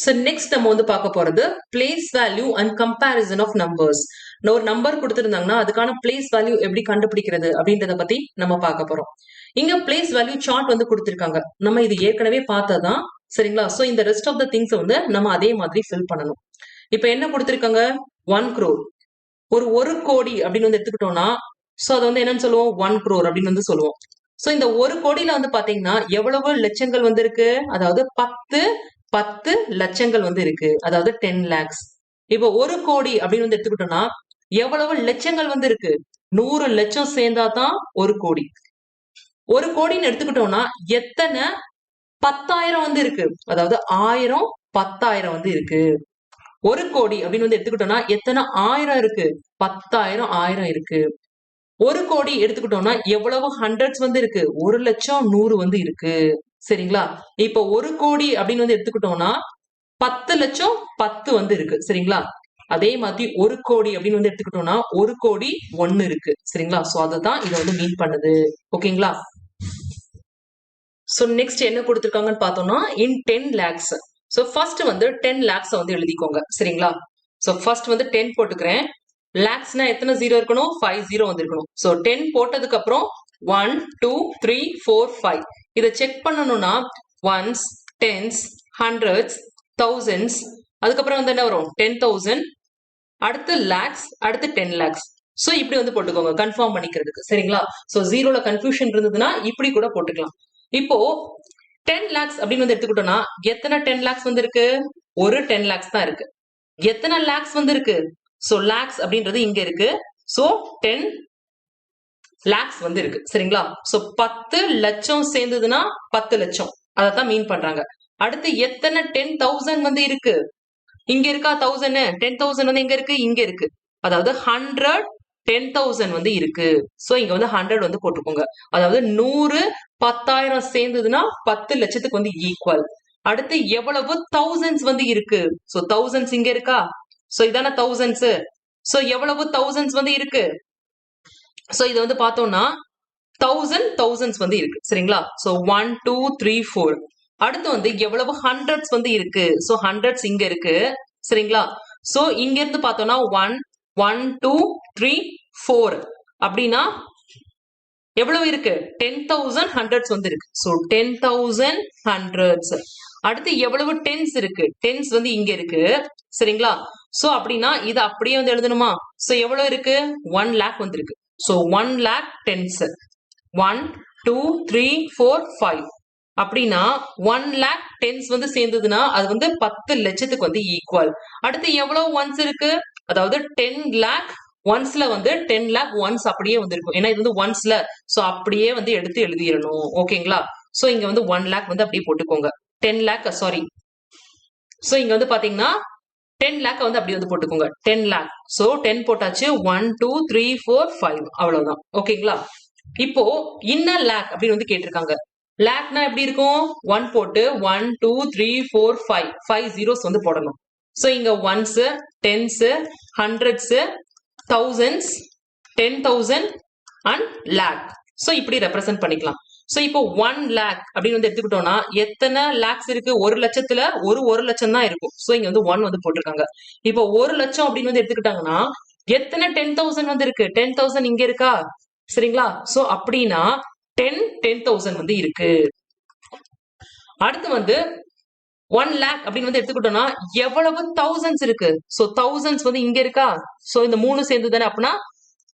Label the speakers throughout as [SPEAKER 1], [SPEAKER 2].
[SPEAKER 1] So next நம்ம வந்து பார்க்க போறது place value and comparison of numbers. ஒரு நம்பர் கொடுத்துருந்தாங்கன்னா அதுக்கான பிளேஸ் வேல்யூ எப்படி கண்டுபிடிக்கிறது அப்படின்றத பத்தி நம்ம பார்க்க போறோம். இங்க பிளேஸ் வேல்யூ சார்ட் வந்து கொடுத்திருக்காங்க. நம்ம இது ஏற்கனவே பார்த்ததான். சரிங்களா? சோ இந்த ரெஸ்ட் ஆஃப் த திங்ஸ் வந்து நம்ம அதே மாதிரி ஃபில் பண்ணணும். இப்ப என்ன கொடுத்திருக்காங்க? 1 crore. ஒரு கோடி அப்படின்னு வந்து எடுத்துக்கிட்டோம்னா சோ அதை வந்து என்னன்னு சொல்லுவோம்? 1 crore அப்படின்னு வந்து சொல்லுவோம். சோ இந்த ஒரு கோடியில வந்து பாத்தீங்கன்னா எவ்வளவு லட்சங்கள் வந்து இருக்கு? அதாவது 10 லட்சங்கள் வந்து இருக்கு. அதாவது 10 lakhs. இப்போ ஒரு கோடி அப்படின்னு வந்து எடுத்துக்கிட்டோம்னா எவ்வளவு லட்சங்கள் வந்து இருக்கு? 100 லட்சம் சேர்ந்தா தான் ஒரு கோடி. ஒரு கோடின்னு எடுத்துக்கிட்டோம்னா எத்தனை 10,000 வந்து இருக்கு? அதாவது 1000 10,000 வந்து இருக்கு. ஒரு கோடி அப்படின்னு வந்து எடுத்துக்கிட்டோம்னா எத்தனை 1000 இருக்கு? 10,000 1000 இருக்கு. ஒரு கோடி எடுத்துக்கிட்டோம்னா எவ்வளவு ஹண்ட்ரட்ஸ் வந்து இருக்கு? 1 லட்சம் 100 வந்து இருக்கு. சரிங்களா? இப்ப ஒரு கோடி அப்படின்னு வந்து எடுத்துக்கிட்டோம்னா 10 லட்சம் 10 வந்து இருக்கு. சரிங்களா? அதே மாதிரி ஒரு கோடி அப்படின்னு வந்து எடுத்துக்கிட்டோம்னா ஒரு கோடி 1 இருக்கு. சரிங்களா? சோ அதுதான் இதை வந்து மீன் பண்ணுது. ஓகேங்களா? சோ நெக்ஸ்ட் என்ன கொடுத்திருக்காங்கன்னு பார்த்தோம்னா இன் 10 lakhs. சோ ஃபர்ஸ்ட் வந்து 10 lakhs வந்து எழுதிக்கோங்க. சரிங்களா? சோ ஃபர்ஸ்ட் வந்து 10 போட்டுக்கிறேன். லேக்ஸ்னா எத்தனை ஜீரோ இருக்கணும்? 5 ஜீரோ வந்து இருக்கணும். சோ 10 போட்டதுக்கு அப்புறம் 1 2 3 4 5 இதை செக் பண்ணணும்னா ஒன்ஸ், டென்ஸ், ஹண்ட்ரட்ஸ், தௌசண்ட்ஸ், அதுக்கப்புறம் வந்து என்ன வரும்? 10,000, அடுத்து லேக்ஸ், அடுத்து 10 lakhs. சோ இப்படி வந்து போட்டுக்கோங்க கன்ஃபார்ம் பண்ணிக்கிறதுக்கு. சரிங்களா? சோ ஜீரோல கன்ஃபியூஷன் இருந்ததுன்னா இப்படி கூட போட்டுக்கலாம். இப்போ 10 lakhs அப்படின்னு வந்து எடுத்துக்கிட்டோம்னா எத்தனை 10 lakhs வந்து இருக்கு? ஒரு 10 lakhs தான் இருக்கு. எத்தனை லேக்ஸ் வந்து இருக்கு? சோ லேக்ஸ் அப்படின்றது இங்க இருக்கு. சோ 10 lakhs வந்து இருக்கு. சரிங்களா? சோ 10 லட்சம் சேர்ந்ததுன்னா 10 லட்சம். அதத்தான் மீன் பண்றாங்க. அடுத்து எத்தனை 10,000 வந்து இருக்கு? இங்க இருக்கா 1000? 10,000 வந்து எங்க இருக்கு? இங்க இருக்கு. அதாவது 100 10,000 வந்து இருக்கு. சோ இங்க வந்து 100 வந்து போட்டுக்கோங்க. அதாவது 100 10,000 சேர்ந்ததுன்னா 10 லட்சத்துக்கு வந்து ஈக்குவல். அடுத்து எவ்வளவு thousands வந்து இருக்கு? சோ thousands இங்க இருக்கா? சோ இதான thousands. சோ எவ்வளவு thousands வந்து இருக்கு? சோ இது வந்து பார்த்தோம்னா 1000 thousands வந்து இருக்கு. சரிங்களா? சோ 1 2 3 4. அடுத்து வந்து எவ்வளவு hundreds வந்து இருக்கு? சோ hundreds இங்க இருக்கு. சரிங்களா? சோ இங்க இருந்து பார்த்தோம்னா 1 1 2 3 4 அப்படின்னா எவ்வளவு இருக்கு? 10,000 hundreds வந்து இருக்கு. So 10,000 hundreds. அடுத்து எவ்வளவு டென்ஸ் இருக்கு? டென்ஸ் வந்து இங்க இருக்கு. சரிங்களா? சோ அப்படின்னா இது அப்படியே வந்து எழுதணுமா? சோ எவ்வளவு இருக்கு? 1 lakh வந்து இருக்கு. So 1 lakh tens. 1 2 3 4 5 அப்படின்னா 1 lakh tens வந்து சேர்ந்ததுன்னா அது வந்து 10 லட்சத்துக்கு வந்து ஈக்குவல். அடுத்து எவ்வளவு ஒன்ஸ் இருக்கு? அதாவது 10 lakh ஒன்ஸ்ல வந்து 10 lakh ஒன்ஸ் அப்படியே வந்து இருக்கும். ஏன்னா இது வந்து ஒன்ஸ்ல சோ அப்படியே வந்து எடுத்து எழுதிடணும். ஓகேங்களா? சோ இங்க வந்து 1 lakh வந்து அப்படியே போட்டுக்கோங்க. 10 lakh சாரி. சோ இங்க வந்து பாத்தீங்கன்னா 10 lakh வந்து அப்படி வந்து போட்டுக்கோங்க. 10 lakh. சோ 10 போட்டாச்சு. 1 2 3 4 5 அவ்வளவுதான். ஓகேங்களா? இப்போ இன்னர் லேக் அப்படின்னு வந்து கேட்டிருக்காங்க. லேக்னா எப்படி இருக்கும்? 1 போட்டு 1 2 3 4 5 5 ஜீரோஸ் வந்து போடணும். சோ இங்க ones, tens, hundreds, thousands, 10,000 and lakh. So இப்படி ரெப்ரசென்ட் பண்ணிக்கலாம். சோ இப்போ 1 lakh அப்படின்னு வந்து எடுத்துக்கிட்டோம்னா எத்தனை லேக்ஸ் இருக்கு? ஒரு லட்சத்துல ஒரு லட்சம் தான் இருக்கும். சோ இங்க வந்து 1 வந்து போட்டிருக்காங்க. இப்போ 1 லட்சம் அப்படின்னு வந்து எடுத்துக்கிட்டாங்கன்னா எத்தனை 10,000 வந்து இருக்கு? 10,000 இங்க இருக்கா? சரிங்களா? சோ அப்படின்னா 10,000 வந்து இருக்கு. அடுத்து வந்து 1 lakh அப்படின்னு வந்து எடுத்துக்கிட்டோம்னா எவ்வளவு thousands இருக்கு? சோ thousands வந்து இங்க இருக்கா? சோ இந்த 3 சேர்ந்து தானே அப்படின்னா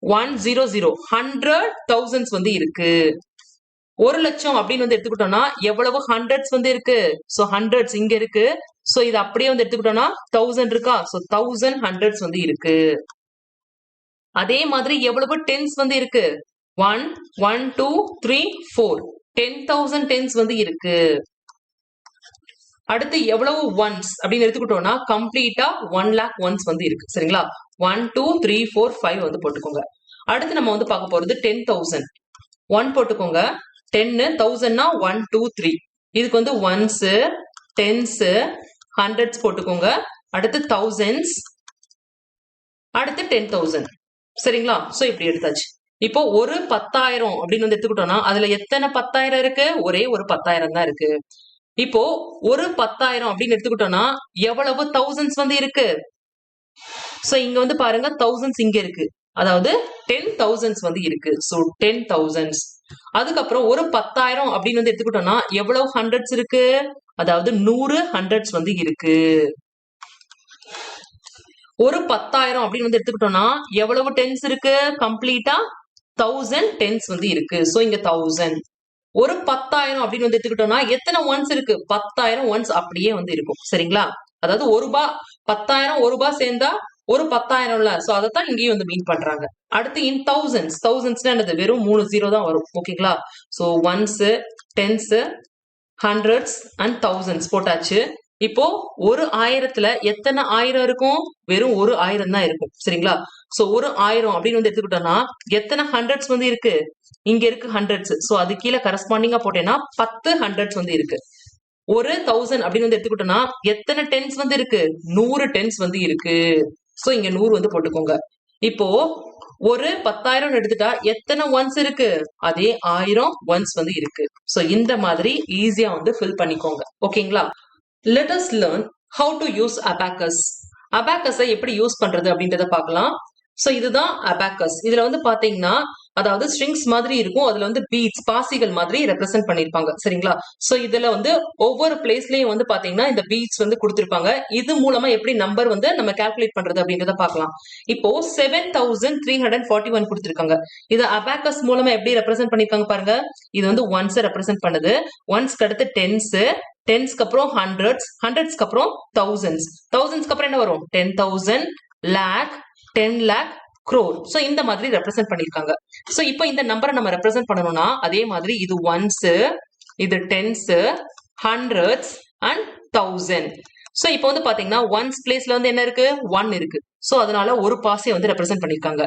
[SPEAKER 1] 100 100 thousands வந்து இருக்கு. ஒரு லட்சம் அப்படின்னு வந்து எடுத்துக்கிட்டோம்னா எவ்வளவு ஹண்ட்ரட்ஸ் வந்து இருக்கு? சோ ஹண்ட்ரட்ஸ் இங்க இருக்கு. சோ இது அப்படியே வந்து எடுத்துக்கிட்டோம்னா 1000 இருக்கா? சோ 1000 ஹண்ட்ரட்ஸ் வந்து இருக்கு. அதே மாதிரி எவ்வளவு டென்ஸ் வந்து இருக்கு? 1 1 2 3 4 10,000 டென்ஸ் வந்து இருக்கு. அடுத்து எவ்வளவு ஒன்ஸ் அப்படின்னு எடுத்துக்கிட்டோம்னா கம்ப்ளீட்டா 1 lakh ஒன்ஸ் வந்து இருக்கு. சரிங்களா? 1 2 3 4 5 வந்து போட்டுக்கோங்க. அடுத்து நம்ம வந்து பார்க்க போறது 10,000. 1 போட்டுக்கோங்க. 10,000னா 1 2 3. இதுக்கு வந்து ஒன்ஸ், டென்ஸ், ஹண்ட்ரட்ஸ் போட்டுக்கோங்க. அடுத்து thousands, அடுத்து 10,000. சரிங்களா? சோ இப்படி எடுத்தாச்சு. இப்போ ஒரு 10,000 அப்படின்னு வந்து எடுத்துக்கிட்டோம்னா அதுல எத்தனை 10,000 இருக்கு? ஒரே ஒரு 10,000 தான் இருக்கு. இப்போ ஒரு 10,000 அப்படின்னு எடுத்துக்கிட்டோம்னா எவ்வளவு தௌசண்ட்ஸ் வந்து இருக்கு? சோ இங்க வந்து பாருங்க தௌசண்ட்ஸ் இங்க இருக்கு, அதாவது 10,000 வந்து இருக்கு. சோ 10,000. அதுக்கப்புறம் ஒரு 10,000 அப்படின்னு வந்து எடுத்துக்கிட்டோம்னா எவ்வளவு ஹண்ட்ரட்ஸ் இருக்கு? அதாவது 100 ஹண்ட்ரட்ஸ் வந்து இருக்கு. ஒரு 10,000 அப்படின்னு வந்து எடுத்துக்கிட்டோம்னா எவ்வளவு டென்ஸ் இருக்கு? கம்ப்ளீட்டா 1000 டென்ஸ் வந்து இருக்கு. சோ இங்க 1000. ஒரு 10,000 அப்படின்னு வந்து எடுத்துக்கிட்டோம்னா எத்தனை ஒன்ஸ் இருக்கு? 10,000 ஒன்ஸ் அப்படியே வந்து இருக்கும். சரிங்களா? அதாவது ஒரு ரூபாய் 10,000 ஒரு ரூபாய் சேர்ந்தா ஒரு 10,000ல. சோ அதைத்தான் இங்கேயும் வந்து மீன் பண்றாங்க. அடுத்து இன் தௌசண்ட்ஸ். தௌசண்ட்ஸ்னா என்னது? வெறும் 3 ஜீரோ தான் வரும். ஓகேங்களா? So ones, tens, hundreds and thousands போட்டாச்சு. இப்போ ஒரு 1000த்துல எத்தனை 1000 இருக்கும்? வெறும் ஒரு 1000 தான் இருக்கும். சரிங்களா? சோ ஒரு 1000 அப்படின்னு வந்து எடுத்துக்கிட்டோம்னா எத்தனை ஹண்ட்ரட்ஸ் வந்து இருக்கு? இங்க இருக்கு ஹண்ட்ரட்ஸ். சோ அது கீழே கரஸ்பாண்டிங்கா போட்டேன்னா 10 ஹண்ட்ரட்ஸ் வந்து இருக்கு. ஒரு 1000 அப்படின்னு வந்து எடுத்துக்கிட்டோம்னா எத்தனை டென்ஸ் வந்து இருக்கு? 100 டென்ஸ் வந்து இருக்கு. சோ இங்க 100 வந்து போட்டுக்கோங்க. இப்போ ஒரு 10,000 எடுத்துட்டா எத்தனை ஒன்ஸ் இருக்கு? அதே 1000 ஒன்ஸ் வந்து இருக்கு. சோ இந்த மாதிரி ஈஸியா வந்து ஃபில் பண்ணிக்கோங்க. ஓகேங்களா? Let us learn how to use abacus. abacus எப்படி யூஸ் பண்றது அப்படின்றத பார்க்கலாம். சோ இதுதான் abacus. இதுல வந்து பாத்தீங்கன்னா அதாவது ஸ்ட்ரிங்ஸ் மாதிரி இருக்கும், அதுல வந்து பீட்ஸ் பாசிகள் மாதிரி ரெப்ரசென்ட் பண்ணிருப்பாங்க. சரிங்களா? சோ இதுல வந்து ஒவ்வொரு பிளேஸ்லயும் வந்து பாத்தீங்கன்னா இந்த பீட்ஸ் வந்து கொடுத்திருப்பாங்க. இது மூலமா எப்படி நம்பர் வந்து நம்ம கால்குலேட் பண்றது அப்படின்றத பார்க்கலாம். இப்போ 7,341 கொடுத்திருக்காங்க. இது abacus மூலமா எப்படி ரெப்ரசென்ட் பண்ணிருக்காங்க பாருங்க. இது வந்து ஒன்ஸ் ரெப்ரசென்ட் பண்ணுது. ஒன்ஸ்க்கு அடுத்து டென்ஸ், டென்ஸ்க்கு அப்புறம் ஹண்ட்ரட்ஸ், ஹண்ட்ரட்ஸ்க்கு அப்புறம் தௌசண்ட்ஸ், தௌசண்ட்ஸ்க்கு அப்புறம் என்ன வரும்? 10,000, லேக், 10 லேக், crore. சோ இந்த மாதிரி ரெப்ரசென்ட் பண்ணிருக்காங்க. சோ இப்போ இந்த நம்பரை நம்ம ரெப்ரசென்ட் பண்ணணும்னா அதே மாதிரி இது ஒன்ஸ், இது tens, hundreds and thousand. So இப்போ வந்து பாத்தீங்கன்னா ஒன்ஸ் பிளேஸ்ல வந்து என்ன இருக்கு? 1 இருக்கு. சோ அதனால ஒரு பாஸை வந்து ரெப்ரசென்ட் பண்ணிருக்காங்க.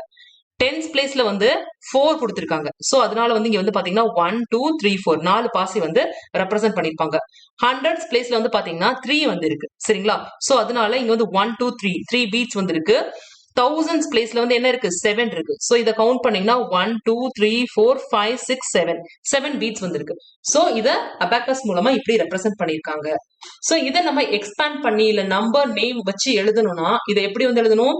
[SPEAKER 1] டென்ஸ் பிளேஸ்ல வந்து 4 கொடுத்திருக்காங்க. சோ அதனால வந்து இங்க வந்து பாத்தீங்கன்னா 1 2 3 4 4 பாசி வந்து ரெப்ரசென்ட் பண்ணிருப்பாங்க. ஹண்ட்ரட்ஸ் பிளேஸ்ல வந்து பாத்தீங்கன்னா 3 வந்து இருக்கு. சரிங்களா? சோ அதனால இங்க வந்து 1 2 3 3 பீட்ஸ் வந்து இருக்கு. தௌசண்ட்ஸ் பிளேஸ்ல வந்து என்ன இருக்கு? 7 இருக்கு. சோ இத கவுண்ட் பண்ணீங்கன்னா 1 2 3 4 5 6 7 7 பீட்ஸ் வந்து இருக்கு. சோ இத அபாக்கஸ் மூலமா இப்படி ரெப்ரசென்ட் பண்ணிருக்காங்க. சோ இத நம்ம எக்ஸ்பேண்ட் பண்ணி இல்ல நம்பர் நேம் வச்சு எழுதணும்னா இதை எப்படி வந்து எழுதணும்?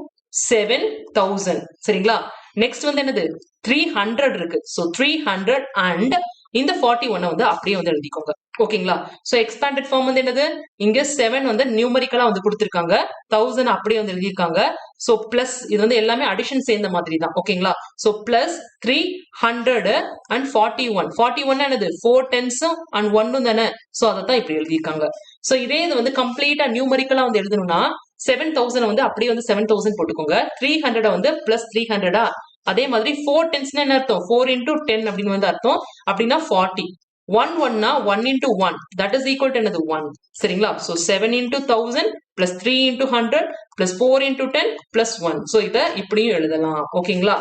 [SPEAKER 1] 7,000. சரிங்களா? நெக்ஸ்ட் வந்து என்னது? 300 இருக்கு. சோ 300 அண்ட் இந்த 41 வந்து அப்படியே வந்து எழுதிக்கோங்க. ஓகேங்களா? சோ எக்ஸ்பேண்டட் ஃபார்ம் வந்து என்னது? இங்க 7 வந்து நியூமரிக்கலா வந்து கொடுத்திருக்காங்க. 1000 அப்படியே வந்து எழுதியிருக்காங்க. சோ பிளஸ் இது வந்து எல்லாமே அடிஷன் சேர்ந்த மாதிரி தான். ஓகேங்களா? So plus 300 and 41. 41 என்னது? 4 டென்ஸ் அண்ட் 1 தானே. சோ அதை தான் இப்படி எழுதியிருக்காங்க. சோ இதே இது வந்து கம்ப்ளீட்டா நியூமரிக்கலா வந்து எழுதணும்னா 7,000 வந்து அப்படியே வந்து 7,000 போட்டுக்கோங்க. 300 வந்து பிளஸ் 300. அதே மாதிரி 4 டென்ஸ்னா என்ன அர்த்தம்? 4 into 10 அப்படின்னு வந்து அர்த்தம். அப்படின்னா 40. 1 1னா 1 into 1 that is equal to என்னது? 1. சரிங்களா? So 7 into 1000 plus 3 into 100 plus 4 into 10 plus 1. So இத இப்படியும் எழுதலாம். ஓகேங்களா?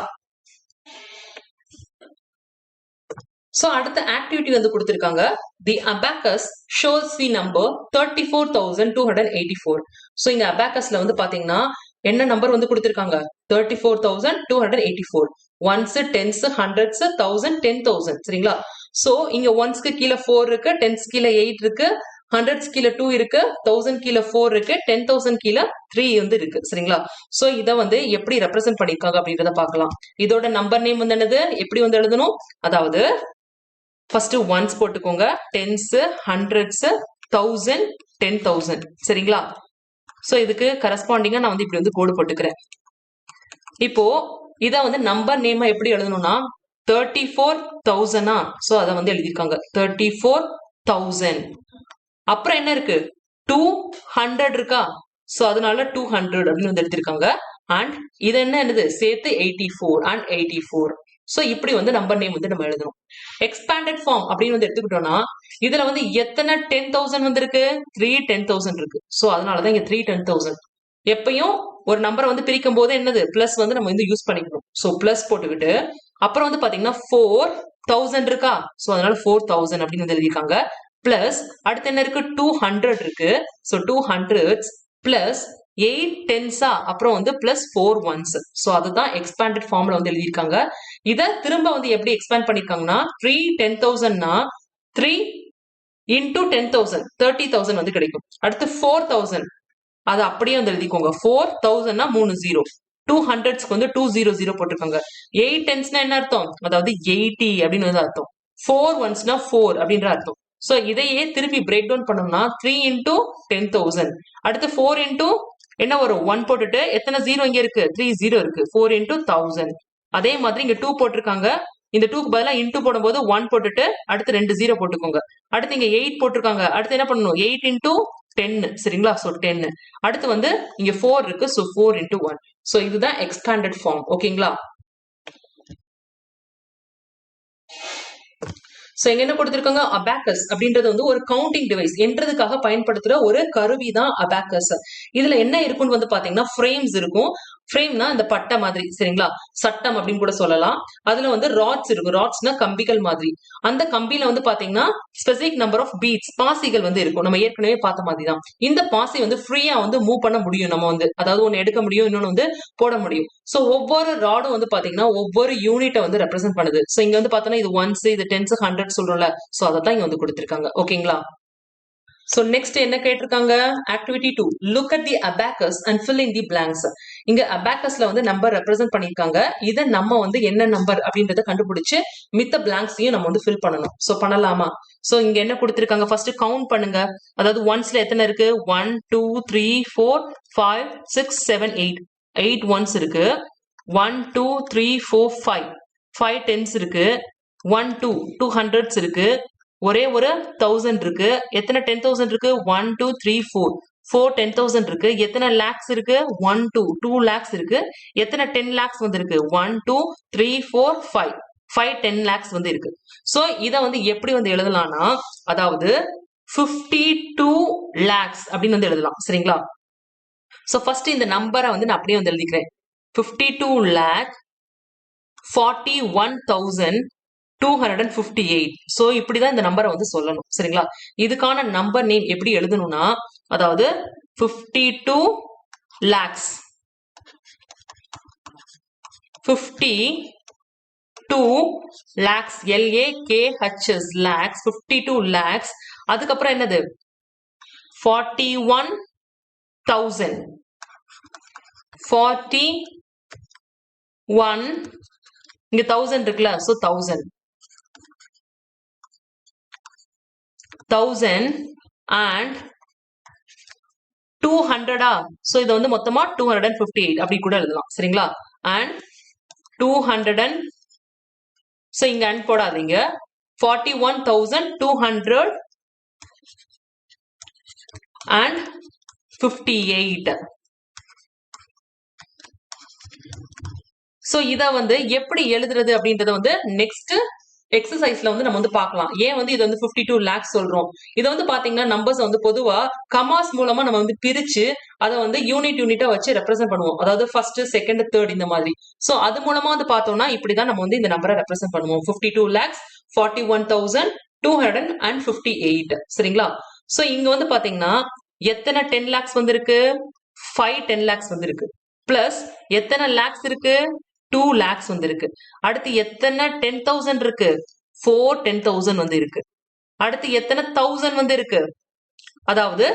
[SPEAKER 1] சோ அடுத்த ஆக்டிவிட்டி வந்து கொடுத்திருக்காங்க. The abacus shows the number 34,284. So இந்த abacusல வந்து பாத்தீங்கன்னா என்ன நம்பர் வந்து கொடுத்திருக்காங்க? 34,284. Ones, tens, hundreds, thousand, 10,000. சரிங்களா? சோ இங்க ஒன்ஸ்க்கு கீழே 4 இருக்கு, டென்ஸ் கீழே 8 இருக்கு, ஹண்ட்ரட்ஸ் கீழே 2 இருக்கு, தௌசண்ட் கீழே 4 இருக்கு, 10,000 கீழே 3 வந்து இருக்கு. சரிங்களா? சோ இத வந்து எப்படி ரெப்ரசென்ட் பண்ணிருக்காங்க அப்படின்றத பார்க்கலாம். இதோட நம்பர் நேம் வந்து என்னது? எப்படி வந்து எழுதணும்? அதாவது ஃபர்ஸ்ட் ஒன்ஸ் போட்டுக்கோங்க, டென்ஸ், ஹண்ட்ரட்ஸ், தௌசண்ட், 10,000. சரிங்களா? சோ இதுக்கு கரஸ்பாண்டிங்கா நான் வந்து இப்படி வந்து கோடு போட்டுக்கிறேன். இப்போ இத வந்து நம்பர் நேமா எப்படி எழுதணும்னா 34,000. சோ அத வந்து எழுதிருக்காங்க 34,000. அப்புறம் என்ன இருக்கு? 200 இருக்கா? சோ அதனால 200 அப்படின்னு வந்து எடுத்திருக்காங்க. அண்ட் இது என்னது? சேர்த்து 84 and 84. சோ இப்படி வந்து நம்பர் நேம் வந்து நம்ம எழுதணும். எக்ஸ்பேண்டட் ஃபார்ம் அப்படின்னு வந்து எடுத்துக்கிட்டோம்னா இதுல வந்து எத்தனை 10,000 வந்து இருக்கு? 3 10,000 இருக்கு. சோ அதனாலதான் இங்க 3 10,000. எப்பயும் ஒரு நம்பரை வந்து பிரிக்கும் போது என்னது? பிளஸ் வந்து நம்ம வந்து யூஸ் பண்ணிக்கணும். சோ பிளஸ் போட்டுக்கிட்டு அப்புறம் வந்து பாத்தீங்கன்னா 4,000 இருக்கா? சோ அதனால 4,000 அப்படின்னு வந்து எழுதியிருக்காங்க. பிளஸ் அடுத்து என்ன இருக்கு? 200 இருக்கு. சோ 200 பிளஸ் 8 டென்ஸா, அப்புறம் வந்து பிளஸ் 4 ஒன்ஸ். சோ அதுதான் எக்ஸ்பேண்டட் ஃபார்ம்ல வந்து எழுதியிருக்காங்க. இத திரும்ப வந்து எப்படி எக்ஸ்பேண்ட் பண்ணிருக்காங்கன்னா 3 10,000னா 3 இன்டூ 10,000 30,000 வந்து கிடைக்கும். அடுத்து 4,000 அது அப்படியே வந்து எழுதிக்கோங்க. 4,000னா 3 0. 200க்கு வந்து 200 போட்டிருக்காங்க. 8 டென்ஸ்னா என்ன அர்த்தம்? அதாவது 80 அப்படின்னு வந்து அர்த்தம். 4 ஒன்ஸ்னா 4 அப்படின்ற அர்த்தம். சோ இதையே திருப்பி பிரேக் டவுன் பண்ணோம்னா 3 இன்டூ 10,000. அடுத்து 4 இன்டூ என்ன வரும்? 1 போட்டுட்டு எத்தனை ஜீரோ இங்க இருக்கு? 3 ஜீரோ இருக்கு. 4 இன்டூ 1000. அதே மாதிரி இங்க 2 போட்டிருக்காங்க. இந்த 2க்கு பதிலா இன்டூ போடும்போது 1 போட்டுட்டு அடுத்து 2 ஜீரோ போட்டுக்கோங்க. அடுத்து இங்க 8 போட்டிருக்காங்க. அடுத்து என்ன பண்ணணும்? 8 இன்டூ 10 சரிங்களா? சோ 10. அடுத்து வந்து இங்க 4 இருக்கு. So 4 into 1. சோ இதுதான் எக்ஸ்பாண்டட் ஃபார்ம். ஓகேங்களா? சோ இங்க என்ன கொடுத்திருக்காங்க? அபாக்கஸ் அப்படின்றது வந்து ஒரு கவுண்டிங் டிவைஸ் என்றதுக்காக பயன்படுத்துற ஒரு கருவி தான் அபாக்கஸ். இதுல என்ன இருக்குன்னு வந்து பாத்தீங்கன்னா ஃப்ரேம்ஸ் இருக்கும். ஃப்ரேம்னா இந்த பட்டை மாதிரி சரிங்களா? சட்டம் அப்படின்னு கூட சொல்லலாம். அதுல வந்து ராட்ஸ் இருக்கும். ராட்ஸ்னா கம்பிகள் மாதிரி. அந்த கம்பியில வந்து பாத்தீங்கன்னா ஸ்பெசிபிக் நம்பர் ஆஃப் பீட்ஸ் பாசிகள் வந்து இருக்கும். நம்ம ஏற்கனவே பார்த்த மாதிரி தான். இந்த பாசி வந்து ஃப்ரீயா வந்து மூவ் பண்ண முடியும். நம்ம வந்து அதாவது ஒன்னு எடுக்க முடியும், இன்னொன்னு வந்து போட முடியும். சோ ஒவ்வொரு ராடும் வந்து பாத்தீங்கன்னா ஒவ்வொரு யூனிட்டை வந்து ரெப்ரசென்ட் பண்ணுது. சோ இங்க வந்து பாத்தோம்னா இது ஒன்ஸ், இது டென்ஸ், 100 சொல்றோம்ல. சோ அதை தான் இங்க வந்து கொடுத்திருக்காங்க. ஓகேங்களா? So next என்ன கேட்டிருக்காங்க? Activity 2. Look at the abacus and fill in the blanks. இங்க abacusல வந்து நம்பர் ரெப்ரசென்ட் பண்ணிருக்காங்க. இதை நம்ம வந்து என்ன நம்பர் அப்படின்றத கண்டுபிடிச்சு மித்த பிளாங்க்ஸையும் நம்ம வந்து ஃபில் பண்ணணும். சோ பண்ணலாமா? சோ இங்க என்ன கொடுத்திருக்காங்க? ஃபர்ஸ்ட் கவுண்ட் பண்ணுங்க. அதாவது ஒன்ஸ்ல எத்தனை இருக்கு? 1 2 3 4 5 6 7 8. 8 ஒன்ஸ் இருக்கு. 1 2 3 4 5. 5 டென்ஸ் இருக்கு. 1 2 200s இருக்கு. ஒரே ஒரு 1000 இருக்கு. எத்தனை 10,000 இருக்கு? 1 2 3 4. 4 10,000 இருக்கு. எத்தனை லேக்ஸ் இருக்கு? 1 2 2 லேக்ஸ் இருக்கு. எத்தனை 10 லேக்ஸ் வந்து இருக்கு? 1 2 3 4 5. 5 10 லேக்ஸ் வந்து இருக்கு. சோ இத வந்து எப்படி வந்து எழுதலாம்னா அதாவது 52 லேக்ஸ் அப்படின்னு வந்து எழுதலாம். சரிங்களா? சோ ஃபர்ஸ்ட் இந்த நம்பரை வந்து நான் அப்படியே வந்து எழுதிக்கிறேன். 52 lakh 41,258. சோ இப்படிதான் இந்த நம்பரை வந்து சொல்லணும். சரிங்களா? இதுக்கான நம்பர் நேம் எப்படி எழுதணும்னா அதாவது 52 lakhs 52 lakhs LAKHS lakhs 52 lakhs. அதுக்கப்புறம் என்னது? 41,000 41 இங்க 1000 இருக்குல்ல. So 1000 and 200. சோ இது வந்து மொத்தமா 258 அப்படி கூட எழுதலாம். சரிங்களா? and 200 சோ இங்க அண்ட் போடாதீங்க. 41,200 and 58. சோ இத வந்து எப்படி எழுதுறது அப்படின்றத வந்து நெக்ஸ்ட் எக்ஸசைஸ்ல வந்து நம்ம வந்து பார்க்கலாம். ஏன் வந்து இது வந்து 52 லேக்ஸ் சொல்றோம்? இதை வந்து பாத்தீங்கன்னா நம்பர்ஸ் வந்து பொதுவா கமாஸ் மூலமா நம்ம வந்து பிரிச்சு அதை வந்து யூனிட்டா வச்சு ரெப்ரசென்ட் பண்ணுவோம். அதாவது ஃபர்ஸ்ட் செகண்ட் தேர்ட் இந்த மாதிரி. சோ அது மூலமா வந்து பார்த்தோம்னா இப்படிதான் நம்ம வந்து இந்த நம்பரை ரெப்ரசென்ட் பண்ணுவோம். 52 lakhs 41,258. சரிங்களா? சோ இங்க வந்து பாத்தீங்கன்னா எத்தனை 10 lakhs வந்து இருக்கு? 5 10 lakhs வந்து இருக்கு. பிளஸ் எத்தனை லேக்ஸ் இருக்கு? 2 lakhs வந்து இருக்கு. அடுத்து எத்தனை 10,000 இருக்கு? 4 10,000 வந்து இருக்கு. அடுத்து எத்தனை 1000 வந்து இருக்கு? அதாவது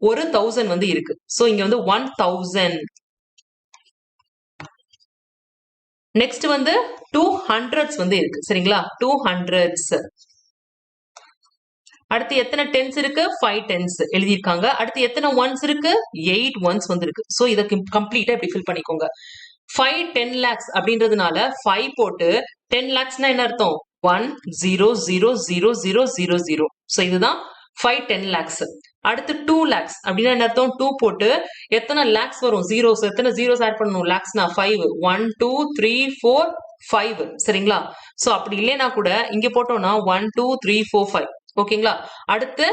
[SPEAKER 1] ஒரு 1000 வந்து இருக்கு. சோ இங்க வந்து 1000. நெக்ஸ்ட் வந்து 200s வந்து இருக்கு. சரிங்களா? 200s. அடுத்து எத்தனை டென்ஸ் இருக்கு? 5 டென்ஸ் எழுதியிருக்காங்க. அடுத்து எத்தனை ஒன்ஸ் இருக்கு? 8 ஒன்ஸ் வந்து இருக்கு. சோ இதை கம்ப்ளீட்டா இப்படி ஃபில் பண்ணிக்கோங்க. 5 10 lakhs அப்படின்றதுனால 5 போட்டு 10 lakhsனா என்ன அர்த்தம்? 1 0 0 0 0 0 0. சோ இதுதான் 5 10 lakhs. அடுத்து 2 lakhs அப்படின்னா என்ன அர்த்தம்? 2 போட்டு எத்தனை lakhs வரும்? ஜீரோஸ். எத்தனை ஜீரோஸ் ஆட் பண்ணணும்? lakhsனா 5 1 2 3 4 5. சரிங்களா? சோ அப்படி இல்லைன்னா கூட இங்க போட்டோம்னா 1 2 3 4 5. ஓகேங்களா? அடுத்து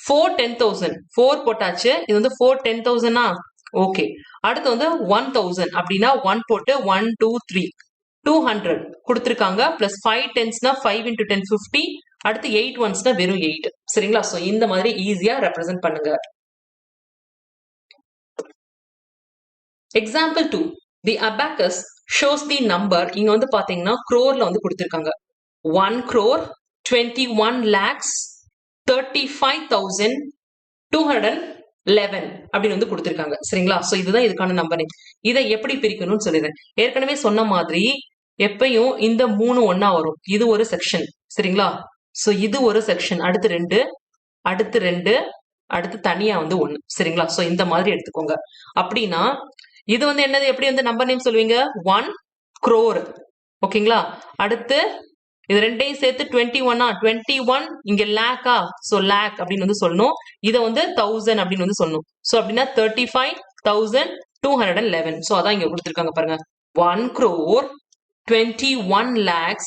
[SPEAKER 1] 4 10,000. 4 போட்டாச்சு. இது வந்து 4 10,000. ஓகே. அடுத்து வந்து 1000 அப்படின்னா 1 போட்டு 1 2 3 200 கொடுத்திருக்காங்க. Plus 5 டென்ஸ்னா 5 into 10 50. அடுத்து 8 ஒன்ஸ்னா வெறும் 8. சரிங்களா? சோ இந்த மாதிரி ஈஸியா ரெப்ரசென்ட் பண்ணுங்க. Example 2. The abacus shows the number. இங்க வந்து பாத்தீங்கன்னா crore வந்து கொடுத்திருக்காங்க. 1 crore 21 lakhs 35,211 அப்படின்னு வந்து கொடுத்திருக்காங்க. சரிங்களா? சோ இதுதான் இதுக்கான நம்பர். இதை எப்படி பிரிக்கணும்னு சொல்லிடுறேன். ஏற்கனவே சொன்ன மாதிரி எப்பயும் இந்த 3 ஒண்ணா வரும். இது ஒரு செக்ஷன். சரிங்களா? சோ இது ஒரு செக்ஷன். அடுத்து 2, அடுத்து 2, அடுத்து தனியா வந்து 1. சரிங்களா? சோ இந்த மாதிரி எடுத்துக்கோங்க. அப்படின்னா இது வந்து என்னது, எப்படி வந்து நம்பர் நேம் சொல்லுவீங்க? 1 crore. ஓகேங்களா? அடுத்து இது ரெண்டையும் சேர்த்து 21 21 இங்க லேக்கா, சோ லேக் அப்படின்னு வந்து சொல்லணும். இதை வந்து 1000 அப்படின்னு வந்து சொல்லணும். சோ அப்படின்னா 35,211. சோ அதான் இங்க கொடுத்துருக்காங்க பாருங்க. 1 crore 21 lakhs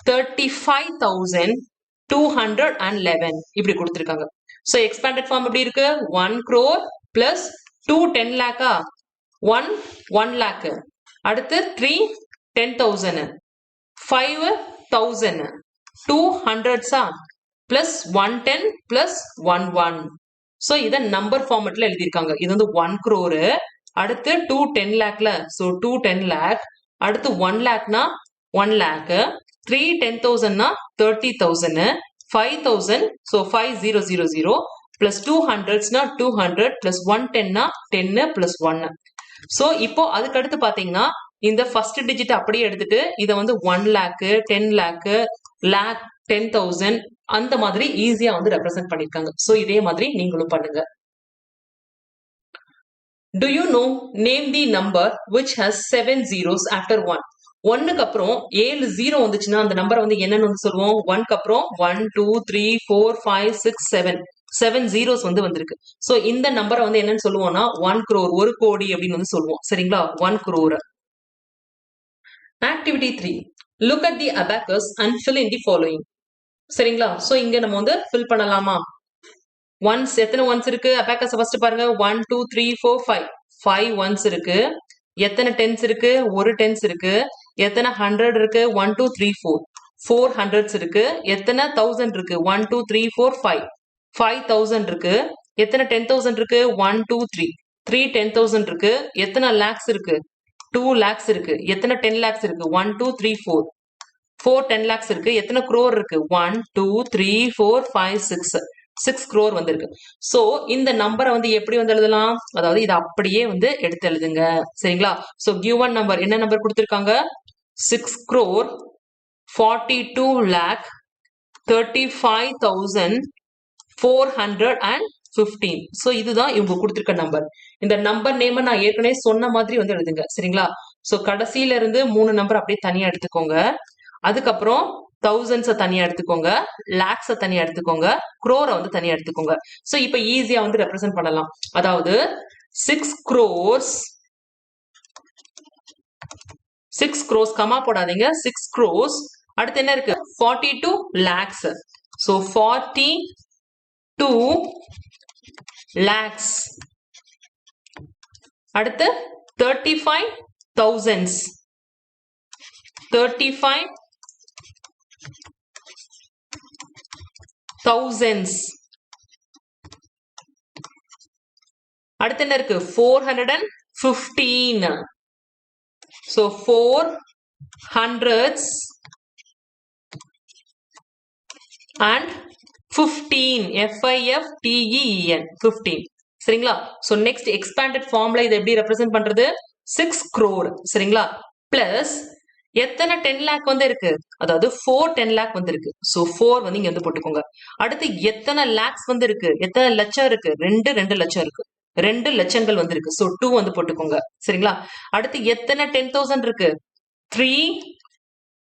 [SPEAKER 1] 35,211 இப்படி கொடுத்துருக்காங்க. சோ எக்ஸ்பேண்டட் ஃபார்ம் எப்படி இருக்கு? 1 crore பிளஸ் 2 10 லேக்கா, 1 1 lakh, அடுத்து 3 10,000, 5 1000, 2 hundreds plus 110 plus 11. So இத நம்பர் ஃபார்மட்ல எழுதியிருக்காங்க. இது வந்து 1 crore, அடுத்து 2 10 lakhல, so 2 10 lakh, அடுத்து 1 lakhனா 1 lakh, 3 10,000னா 30,000, 5,000, so 5000 plus 2 hundredsனா 200 plus 110னா 10 plus 1. so இப்போ அதுக்கு அடுத்து பாத்தீங்கன்னா இந்த ஃபர்ஸ்ட் டிஜிட் அப்படியே எடுத்துட்டு இதை வந்து 1 lakh, 10 lakh, lakh, 10,000 அந்த மாதிரி ஈஸியா வந்து ரெப்ரசென்ட் பண்ணிருக்காங்க. சோ இதே மாதிரி நீங்களும் பண்ணுங்க. Do you know, name the number which has 7 zeros after 1? 1க்கு அப்புறம் 7 0 வந்துச்சுன்னா அந்த நம்பரை வந்து என்னன்னு வந்து சொல்லுவோம்? 1க்கு அப்புறம் 1 2 3 4 5 6 7 zeros வந்து வந்திருக்கு. சோ இந்த நம்பரை வந்து என்னன்னு சொல்லுவோம்னா 1 crore, 1 கோடி அப்படின்னு வந்து சொல்லுவோம். சரிங்களா? 1 crore. Activity 3. Look at the abacus and fill in the following. சரிங்களா? சோ இங்க நம்ம வந்து ஃபில் பண்ணலாமா? ஒன்ஸ் எத்தனை ஒன்ஸ் இருக்கு? அபாக்கஸ் ஃபர்ஸ்ட் பாருங்க. 1 2 3 4 5 5 ஒன்ஸ் இருக்கு. எத்தனை டென்ஸ் இருக்கு? ஒரு டென்ஸ் இருக்கு. எத்தனை 100 இருக்கு? 1 2 3 4 4 hundreds இருக்கு. எத்தனை 1000 இருக்கு? 1 2 3 4 5 5000 இருக்கு. எத்தனை 10,000 இருக்கு? 1 2 3 3 10,000 இருக்கு. எத்தனை lakhs இருக்கு? 2 lakhs இருக்கு. எத்தனை 10 lakhs இருக்கு? 1 2 3 4 4 10 lakhs இருக்கு. எத்தனை crore இருக்கு? 1 2 3 4 5 6 6 crore வந்திருக்கு. சோ இந்த நம்பரை வந்து எப்படி வந்து எழுதலாம்? அதாவது இது அப்படியே வந்து எடுத்து எழுதுங்க. சரிங்களா? சோ given நம்பர் என்ன நம்பர் கொடுத்திருக்காங்க? 6 crore 42 lakh 35,415. சோ இதுதான் இவங்க கொடுத்திருக்க நம்பர். இந்த நம்பர் நேம் நான் ஏற்கனவே சொன்ன மாதிரி வந்து எழுதுங்க. சரிங்களா? சோ கடைசியில இருந்து 3 நம்பர் அப்படியே தனியா எடுத்துக்கோங்க. அதுக்கப்புறம் thousands தனியா எடுத்துக்கோங்க, lakhs தனியா எடுத்துக்கோங்க, crore வந்து தனியா எடுத்துக்கோங்க. சோ இப்போ ஈஸியா வந்து ரெப்ரசென்ட் பண்ணலாம். அதாவது 6 crores கமா போடாதீங்க. 6 crores அடுத்து என்ன இருக்கு? 42 lakhs. So 42 lakhs. அடுத்து 35 thousands. 35 thousands. அடுத்து என்ன இருக்கு? 415. so 4 hundreds and 15. FIFTEEN 15. சரிங்களா? so next expanded formula இதை எப்படி ரெப்ரசென்ட் பண்றது? 6 crore. சரிங்களா? பிளஸ் எத்தனை 10 lakh வந்து இருக்கு? அதாவது 4 10 lakh வந்து இருக்கு. சோ 4 வந்து இங்க வந்து போட்டுக்கோங்க. அடுத்து எத்தனை lakhs வந்து இருக்கு? எத்தனை லட்சம் இருக்கு? 2 லட்சம் இருக்கு. 2 லட்சங்கள் வந்து இருக்கு. சோ 2 வந்து போட்டுக்கோங்க. சரிங்களா? அடுத்து எத்தனை 10,000 இருக்கு? 3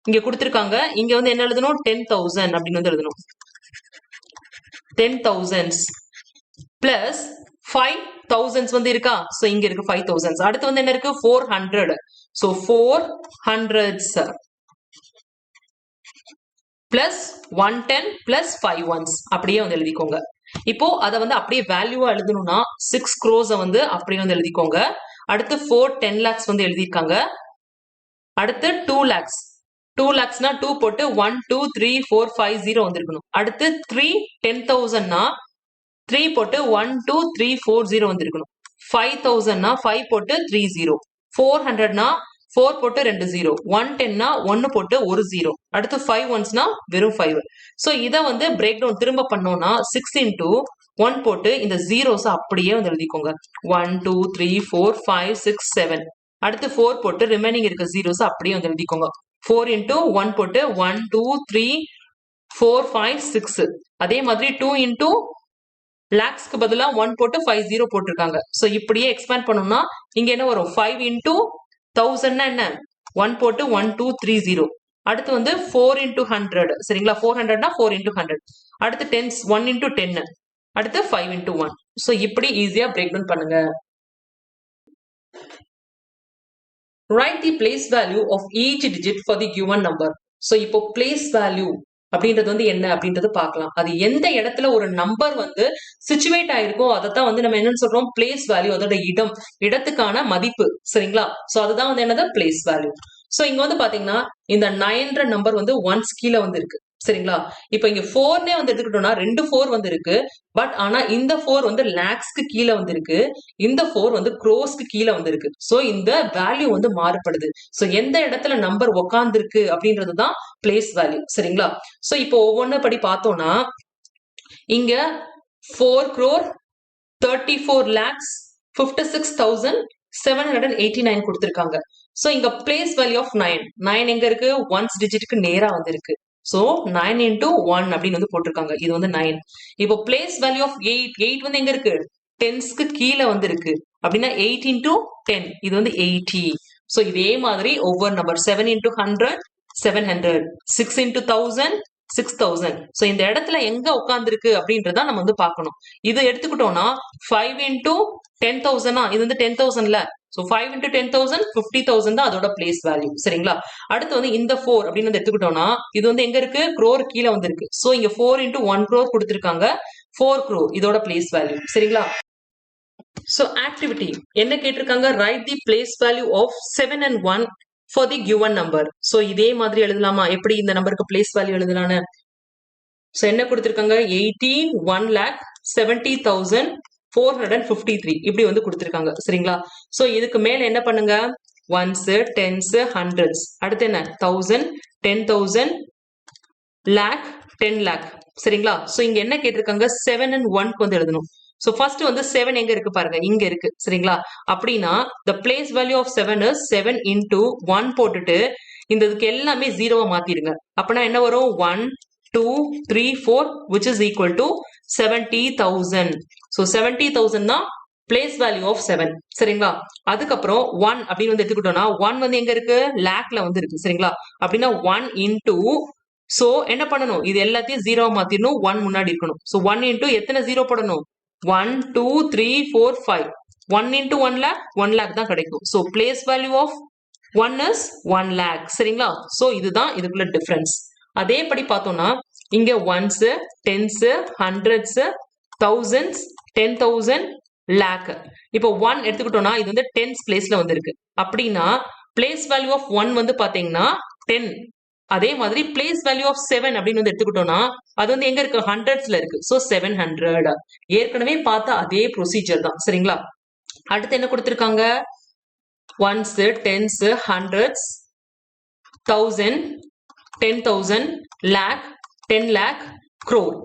[SPEAKER 1] இங்க கொடுத்திருக்காங்க. இங்க வந்து என்ன எழுதணும்? 10,000 அப்படின்னு வந்து எழுதணும். 10,000 பிளஸ் 5 thousands வந்து இருக்கா? சோ இங்க இருக்கு 5 thousands. அடுத்து வந்து என்ன இருக்கு? 400. so 4 hundreds plus 110 plus 5 ones அப்படியே வந்து எழுதிக்கோங்க. இப்போ அதை வந்து அப்படியே வேல்யூவா எழுதணும்னா 6 crores வந்து அப்படியே வந்து எழுதிக்கோங்க. அடுத்து 4 10 lakhs வந்து எழுதிருக்காங்க. அடுத்து 2 lakhs 2 lakhsனா 2 போட்டு 1 2 3 4 5 0 வந்திருக்கணும். அடுத்து 3 10,000னா 3 போட்டு 1 2 3 4 0 வந்திருக்கணும். 5,000னா 5 போட்டு 3 0. 400னா 4 போட்டு 2 0, 110னா 1 போட்டு 1 0, அடுத்து 5 ஒன்ஸ்னா வெறும் 5. ஸோ இதை வந்து பிரேக் டவுன் திரும்ப பண்ணோம்னா 6 into 1 போட்டு இந்த ஜீரோஸ் அப்படியே வந்து எழுதிக்கோங்க. 1 2 3 4 5 6 7, அடுத்து 4 போட்டு ரிமைனிங் இருக்க ஜீரோஸ் அப்படியே வந்து எழுதிக்கோங்க. 4 into 1 போட்டு 1 2 3 4 5 6, அதே மாதிரி 2 into lakhsக்கு பதிலா 1 போட்டு 5 0 போட்டிருக்காங்க. ஸோ இப்படியே எக்ஸ்பேண்ட் பண்ணோம்னா இங்க என்ன வரும்? 5 into 1000 என்ன 1 போட்டு 1 2 3 0, அடுத்து வந்து 4 into 100, சரிங்களா? 400னா 4 into 100, அடுத்து 10 1 into 10, அடுத்து 5 into 1. ஸோ இப்படி ஈஸியா பிரேக் டவுன் பண்ணுங்க. Write the place value of each digit for the given number. So இப்போ place value அப்படின்றது வந்து என்ன அப்படின்றது பார்க்கலாம். அது எந்த இடத்துல ஒரு நம்பர் வந்து சிச்சுவேட் ஆயிருக்கோ அதைத்தான் வந்து நம்ம என்னன்னு சொல்றோம்? பிளேஸ் வேல்யூ, அதோட இடத்துக்கான மதிப்பு, சரிங்களா? சோ அதுதான் வந்து என்னது? Place value. சோ இங்க வந்து பாத்தீங்கன்னா இந்த 9ன்ற நம்பர் வந்து ஒன்ஸ் கீழே வந்து இருக்கு, சரிங்களா? இப்ப இங்க 4னே வந்து எடுத்துக்கிட்டோம்னா 2 4 வந்து இருக்கு. பட் ஆனா இந்த 4 வந்து லேக்ஸ்க்கு கீழே வந்து இருக்கு, இந்த 4 வந்து க்ரோஸ்க்கு கீழே வந்து இருக்கு. சோ இந்த வேல்யூ வந்து மாறுபடுது. சோ எந்த இடத்துல நம்பர் உக்காந்து இருக்கு அப்படின்றதுதான் பிளேஸ் வேல்யூ, சரிங்களா? சோ இப்போ ஒவ்வொன்னு படி பார்த்தோம்னா இங்க 4,34,54,56,789 கொடுத்திருக்காங்க. சோ இங்க பிளேஸ் வேல்யூ ஆஃப் 9 எங்க இருக்கு? ஒன்ஸ் டிஜிட்டுக்கு நேரா வந்து இருக்கு. சோ 9 into 1 அப்படின்னு வந்து போட்டிருக்காங்க. இது வந்து 9. இப்போ பிளேஸ் வேல்யூ ஆஃப் 8 வந்து எங்க இருக்கு? டென்ஸ்க்கு கீழே வந்து இருக்கு. அப்படின்னா 8 into 10, இது வந்து 80. சோ இதே மாதிரி ஒவ்வொரு நம்பர் 7 into 100 700, 6 into 1000 6000. சோ இந்த இடத்துல எங்க உட்கார்ந்துருக்கு அப்படின்றத நம்ம வந்து பார்க்கணும். இது எடுத்துக்கிட்டோம்னா 5 into 10,000, இது வந்து 10,000ல. சோ 5 into 10,000 50,000 தான் அதோட பிளேஸ் வேல்யூ, சரிங்களா? அடுத்து வந்து இந்த 4 அப்படின்னு வந்து எடுத்துக்கிட்டோம்னா இது வந்து எங்க இருக்கு? crore கீழே வந்து இருக்கு. சோ இங்க 4 into 1 crore கொடுத்திருக்காங்க, 4 crore இதோட பிளேஸ் வேல்யூ, சரிங்களா? சோ ஆக்டிவிட்டி என்ன கேட்டிருக்காங்க? Write the place value of 7 and 1 for the given number. So இதே மாதிரி எழுதலாமா? எப்படி இந்த நம்பருக்கு பிளேஸ் வேல்யூ எழுதலான்னு? சோ என்ன கொடுத்திருக்காங்க? 81,70,453 இப்படி வந்து கொடுத்திருக்காங்க, சரிங்களா? சோ இதுக்கு மேல என்ன பண்ணுங்க? ஒன்ஸ், டென்ஸ், ஹண்ட்ரட்ஸ், அடுத்து என்ன? 1000, 10,000, லேக், 10 லேக், சரிங்களா? சோ இங்க என்ன கேட்டிருக்காங்க? 7 and 1க்கு வந்து எழுதணும். சோ ஃபர்ஸ்ட் வந்து 7 எங்க இருக்கு பாருங்க, இங்க இருக்கு, சரிங்களா? அப்படின்னா the place value of 7 is 7 into 1 போட்டுட்டு இந்த இதுக்கு எல்லாமே ஜீரோவா மாத்திடுங்க. அப்பனா என்ன வரும்? 1 2 3 4 which is equal to 70,000. so 70,000 தான் பிளேஸ் வேல்யூ ஆஃப் 7, சரிங்களா? அதுக்கப்புறம் 1 அப்படின்னு வந்து எடுத்துக்கிட்டோம்னா 1 வந்து எங்க இருக்கு? லேக்ல வந்து இருக்கு, சரிங்களா? அப்படின்னா 1 into, சோ என்ன பண்ணணும்? இது எல்லாத்தையும் ஜீரோ மாத்திரணும், 1 முன்னாடி இருக்கணும். சோ 1 into எத்தனை ஜீரோ போடணும்? 1 2 3 4 5, 1 into 1 lakh 1 lakh தான் கிடைக்கும். So place value of 1 is 1 lakh, சரிங்களா? சோ இதுதான் இதுக்குள்ள டிஃபரன்ஸ். அதே படி பார்த்தோம்னா இங்க ones, tens, hundreds, thousands, 10,000, lakh. இப்போ 1 எடுத்துக்கிட்டோம்னா இது வந்து டென்ஸ் பிளேஸ்ல வந்து இருக்கு. அப்படின்னா பிளேஸ் வேல்யூ ஆஃப் 1 வந்து பாத்தீங்கன்னா 10. அதே மாதிரி பிளேஸ் வேல்யூ ஆஃப் 7 அப்படின்னு வந்து எடுத்துக்கிட்டோம்னா அது வந்து எங்க இருக்கு? ஹண்ட்ரட்ஸ்ல இருக்கு. சோ 700. ஏற்கனவே பார்த்த அதே ப்ரொசீஜர் தான், சரிங்களா? அடுத்து என்ன கொடுத்திருக்காங்க? Ones, tens, hundreds, 1000, 10,000, lakh, 10 lakh, crore,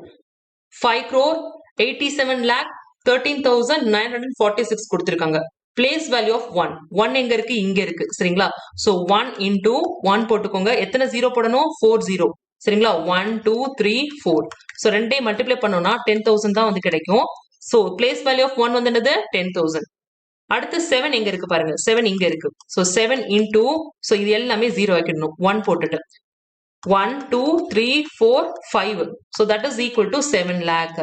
[SPEAKER 1] 5 crore, 87 lakh, 13,946 கொடுத்திருக்காங்க. பிளேஸ் வேல்யூ ஆஃப் 1 எங்க இருக்கு? இங்க இருக்கு, சரிங்களா? சோ 1 into 1 போட்டுக்கோங்க. எத்தனை ஜீரோ போடணும்? 4 0, சரிங்களா? 1 2 3 4. சோ ரெண்டையும் மல்டிப்ளை பண்ணோம்னா 10,000 தான் வந்து கிடைக்கும். சோ பிளேஸ் வேல்யூ ஆஃப் 1 வந்து என்னது? 10,000. அடுத்து 7 எங்க இருக்கு பாருங்க, 7 இங்க இருக்கு. சோ 7 into, சோ இது எல்லாமே ஜீரோ ஆக்கிடணும், 1 போட்டுட்டு 1 2 3 4 5, so that is equal to 7 lakh.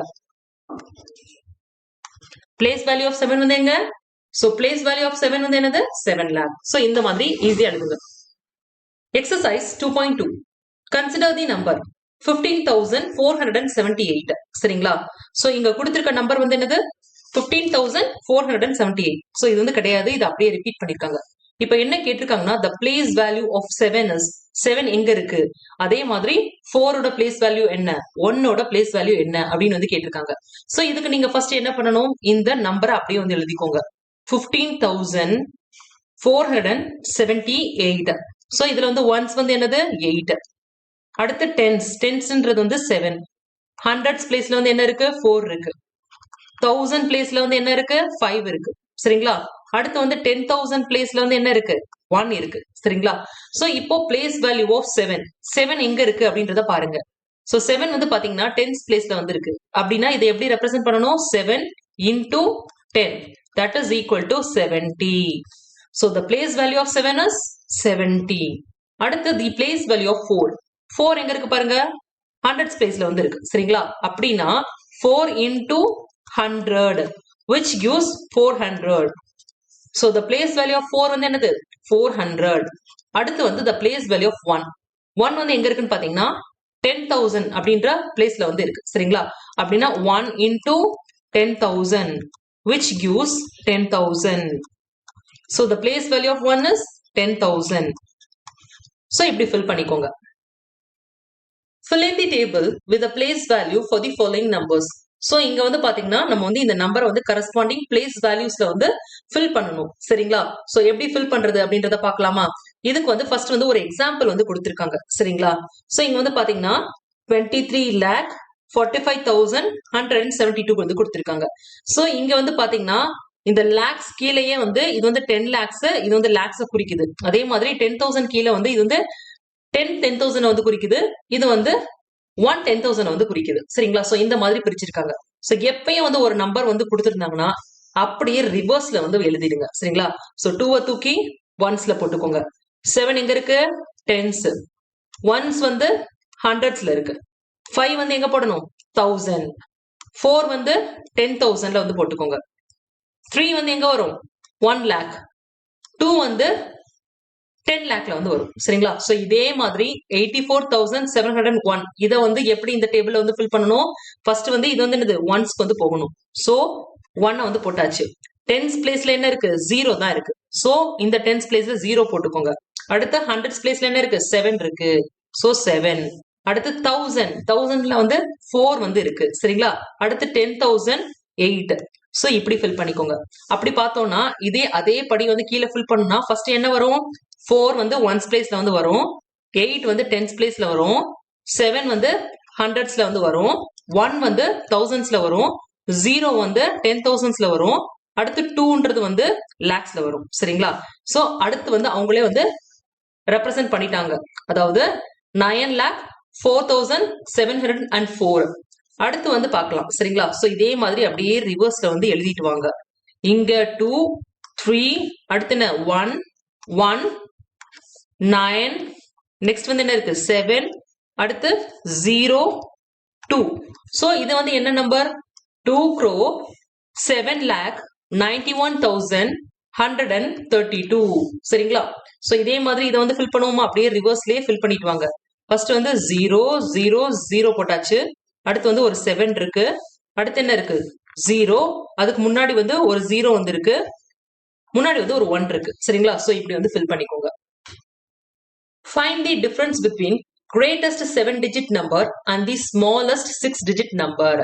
[SPEAKER 1] place value of 7 வந்து எங்க? so place value of 7 வந்து என்னது? 7 lakh. so இந்த மாதிரி ஈஸியா எழுதுங்க. exercise 2.2, consider the number 15,478, சரிங்களா? so இங்க கொடுத்திருக்க நம்பர் வந்து என்னது? 15,478. so இது வந்து கிடையாது, இது அப்படியே ரிப்பீட் பண்ணிருக்காங்க. இப்ப என்ன கேட்டிருக்காங்கன்னா the place value of 7 is 7 எங்க இருக்கு? அதே மாதிரி 4 ஓட பிளேஸ் வேல்யூ என்ன? 1 ஓட பிளேஸ் வேல்யூ என்ன அப்படின்னு வந்து கேட்டிருக்காங்க. சோ இதுக்கு நீங்க ஃபர்ஸ்ட் என்ன பண்ணணும்? இந்த நம்பரை அப்படியே வந்து எழுதிக்கோங்க. 15,478 478. ஸோ இதுல வந்து ஒன்ஸ் வந்து என்னது 8. அடுத்து டென்ஸ்ன்றது வந்து 7. ஹண்ட்ரட்ஸ் பிளேஸ்ல வந்து என்ன இருக்கு 4 இருக்கு. 1000 பிளேஸ்ல வந்து என்ன இருக்கு 5 இருக்கு. சரிங்களா? அடுத்து வந்து 10,000 பிளேஸ்ல வந்து என்ன இருக்கு 1 இருக்கு. சரிங்களா? சோ இப்போ பிளேஸ் வேல்யூ ஆஃப் 7 எங்க இருக்கு அப்படின்றத பாருங்க. சோ 7 வந்து பாத்தீங்கன்னா டென்ஸ் பிளேஸ்ல வந்து இருக்கு. அப்படின்னா இதை எப்படி ரெப்ரசென்ட் பண்ணணும் 7 into 10 that is equal to 70. So the place value of 7 is 70. அடுத்து the place value of 4 எங்க இருக்கு பாருங்க 100 ஸ்பேஸ்ல வந்து இருக்கு. சரிங்களா? அப்படின்னா 4 into 100 which gives 400. So the place value of 4 வந்து என்னது 400. அடுத்து வந்து the place value of 1 வந்து எங்க இருக்குன்னு பாத்தீங்கன்னா 10,000 அப்படின்ற பிளேஸ்ல வந்து இருக்கு. சரிங்களா? அப்படின்னா 1 into 10,000 which gives 10,000. So the place value of 1 is 10,000. So இப்படி fill பண்ணிக்கோங்க. Fill in the table with the place value for the following numbers. So இங்க வந்து பாத்தீங்கன்னா நம்ம வந்து இந்த நம்பரை வந்து கரஸ்பாண்டிங் பிளேஸ் வேல்யூஸ்ல வந்து ஃபில் பண்ணணும். சரிங்களா? ஸோ எப்படி ஃபில் பண்றது அப்படின்றத பாக்கலாமா? இதுக்கு வந்து ஃபர்ஸ்ட் வந்து ஒரு எக்ஸாம்பிள் வந்து கொடுத்திருக்காங்க. சரிங்களா? ஸோ இங்க வந்து பாத்தீங்கன்னா 23,45,172 வந்து கொடுத்திருக்காங்க. ஸோ இங்க வந்து பாத்தீங்கன்னா இந்த லேக்ஸ் கீழேயே வந்து இது வந்து 10 லேக்ஸ் இது வந்து லேக்ஸ் குறிக்குது. அதே மாதிரி 10,000 கீழே வந்து இது வந்து 10,000 வந்து குறிக்குது. இது வந்து 10,000 வந்து குறிக்குது. சரிங்களா? சோ இந்த மாதிரி பிரிச்சிருக்காங்க. சோ எப்பயும் வந்து ஒரு நம்பர் வந்து கொடுத்திருந்தாங்கன்னா அப்படியே ரிவர்ஸ்ல வந்து எழுதிடுங்க. சரிங்களா? சோ 2 தூக்கி ஒன்ஸ்ல போட்டுக்கோங்க. 7 எங்க இருக்கு டென்ஸ். ஒன்ஸ் வந்து ஹண்ட்ரட்ஸ்ல இருக்கு. 5 வந்து எங்க போடணும் 1000. 4 வந்து 10,000ல வந்து போட்டுக்கோங்க. 3 வந்து எங்க வரும் 1 lakh. 2 வந்து 10 லேக்ல வந்து வரும். சரிங்களா? சோ இதே மாதிரி 84,701 இத வந்து எப்படி இந்த டேபிள்ல வந்து ஃபில் பண்ணணும்? ஃபர்ஸ்ட் வந்து இது வந்து என்னது ஒன்ஸ்க்கு வந்து போகணும். சோ 1 வந்து போட்டாச்சு. டென்ஸ் பிளேஸ்ல என்ன இருக்கு 0 தான் இருக்கு. சோ இந்த டென்ஸ் பிளேஸ்ல 0 போட்டுக்கோங்க. அடுத்து ஹண்ட்ரட்ஸ் பிளேஸ்ல என்ன இருக்கு 7 இருக்கு. சோ 7. அடுத்து 1000ல வந்து 4 வந்து இருக்கு. சரிங்களா? அடுத்து 10,000 8. சோ இப்படி ஃபில் பண்ணிக்கோங்க. அப்படி பார்த்தோம்னா அதே படி வந்து கீழே ஃபில் பண்ணா ஃபர்ஸ்ட் என்ன வரும் 4 வந்து ஒன்ஸ் பிளேஸ்ல வந்து வரும். 8 வந்து டென்ஸ் பிளேஸ்ல வரும். 7 வந்து ஹண்ட்ரட்ஸ்ல வந்து வரும். 1 வந்து தௌசண்ட்ஸ்ல வரும். 0 வந்து 10,000ஸ்ல வரும். அடுத்து 2ன்றது வந்து லேக்ஸ்ல வரும். சரிங்களா? சோ அடுத்து வந்து அவங்களே வந்து ரெப்ரசென்ட் பண்ணிட்டாங்க. அதாவது 9,04,704. அடுத்து வந்து பார்க்கலாம். சரிங்களா? சோ இதே மாதிரி அப்படியே ரிவர்ஸ்ல வந்து எழுதிட்டு வாங்க. இங்க 2 3 அடுத்து என்ன 1 1 9 நெக்ஸ்ட் வந்து என்ன இருக்கு 7 அடுத்து 0 2. சோ இது வந்து என்ன நம்பர் 2,07,91,132. சரிங்களா? சோ இதே மாதிரி இதை வந்து ஃபில் பண்ணுவோமா அப்படியே ரிவர்ஸ்லயே ஃபில் பண்ணிட்டு வாங்க. ஃபர்ஸ்ட் வந்து 0 0 0 போட்டாச்சு. அடுத்து வந்து ஒரு 7 இருக்கு. அடுத்து என்ன இருக்கு 0. அதுக்கு முன்னாடி வந்து ஒரு 0 வந்து இருக்கு. முன்னாடி வந்து ஒரு 1 இருக்கு. சரிங்களா? சோ இப்படி வந்து ஃபில் பண்ணிக்கோங்க. Find the difference between greatest 7-digit number and the smallest 6-digit number.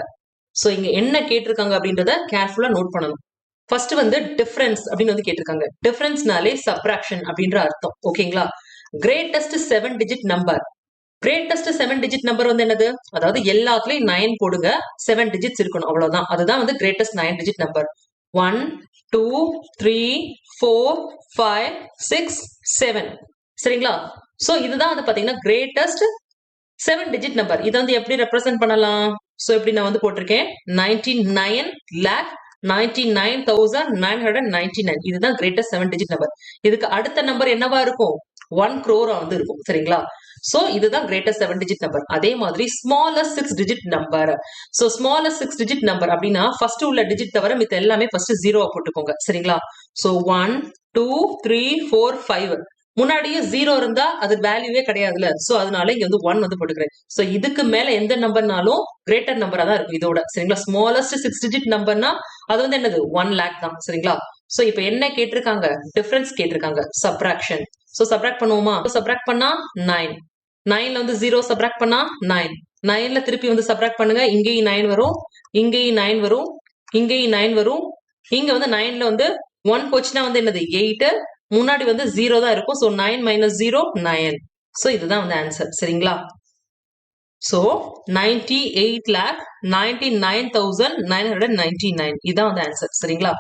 [SPEAKER 1] So இங்க என்ன கேட்டிருக்காங்க அப்படின்றத கேர்ஃபுல்லா நோட் பண்ணணும். ஃபர்ஸ்ட் வந்து டிஃபரன்ஸ் அப்படின்னு வந்து கேட்டிருக்காங்க. டிஃபரன்ஸ்னாலே சப்ராக்ஷன் அப்படின்ற அர்த்தம். ஓகேங்களா? Greatest 7-digit number. Greatest 7-digit number வந்து என்னது? அதாவது எல்லாத்துலயும் 9 போடுங்க. 7 digits இருக்கணும். அவ்வளவுதான். அதுதான் வந்து கிரேட்டஸ்ட் 9-digit நம்பர். 1 2 3 4 5 6 7. சரிங்களா? சோ இதுதான் வந்து பாத்தீங்கன்னா கிரேட்டஸ்ட் 7-digit நம்பர். இதை வந்து எப்படி ரெப்ரசென்ட் பண்ணலாம்? சோ இப்படி நான் வந்து போட்டிருக்கேன் 99,99,999. இதுதான் கிரேட்டஸ்ட் 7-digit நம்பர். இதுக்கு அடுத்த நம்பர் என்னவா இருக்கும் 1 crore வந்து இருக்கும். சரிங்களா? சோ இதுதான் கிரேட்டஸ்ட் 7-digit நம்பர். அதே மாதிரி smallest 6-digit number. So smallest 6-digit number அப்படின்னா ஃபர்ஸ்ட் உள்ள டிஜிட் தவிர மித்த எல்லாமே ஃபர்ஸ்ட் 0 போட்டுக்கோங்க. சரிங்களா? சோ 1 2 3 4 5 முன்னாடியே 0 இருந்தா அது வேல்யூவே கிடையாதுல. சோ அதனால இங்க வந்து 1 வந்து போட்டுக்கிறேன். சோ இதுக்கு மேல எந்த நம்பர்னாலும் கிரேட்டர் நம்பரா தான் இருக்கும் இதோட. சரிங்களா? ஸ்மாலஸ்ட் 6-digit நம்பர்னா அது வந்து என்னது 1 lakh தான். சரிங்களா? சோ இப்போ என்ன கேட்டிருக்காங்க டிஃபரன்ஸ் கேட்டிருக்காங்க சப்ராக்ஷன். சோ சப்ராக்ட் பண்ணுவோமா? சப்ராக்ட் பண்ணா 9. 9ல வந்து 0 சப்ராக்ட் பண்ணா 9. 9ல திருப்பி வந்து சப்ராக்ட் பண்ணுங்க. இங்கேயும் 9 வரும். இங்கேயும் 9 வரும். இங்கேயும் 9 வரும். இங்க வந்து 9ல வந்து 1 போச்சுன்னா வந்து என்னது 8. முன்னாடி வந்து 0 தான் இருக்கும். So 9 minus 0 9. ஸோ இதுதான் வந்து ஆன்சர். சரிங்களா? ஸோ 98,99,999 இதான் வந்து ஆன்சர். சரிங்களா?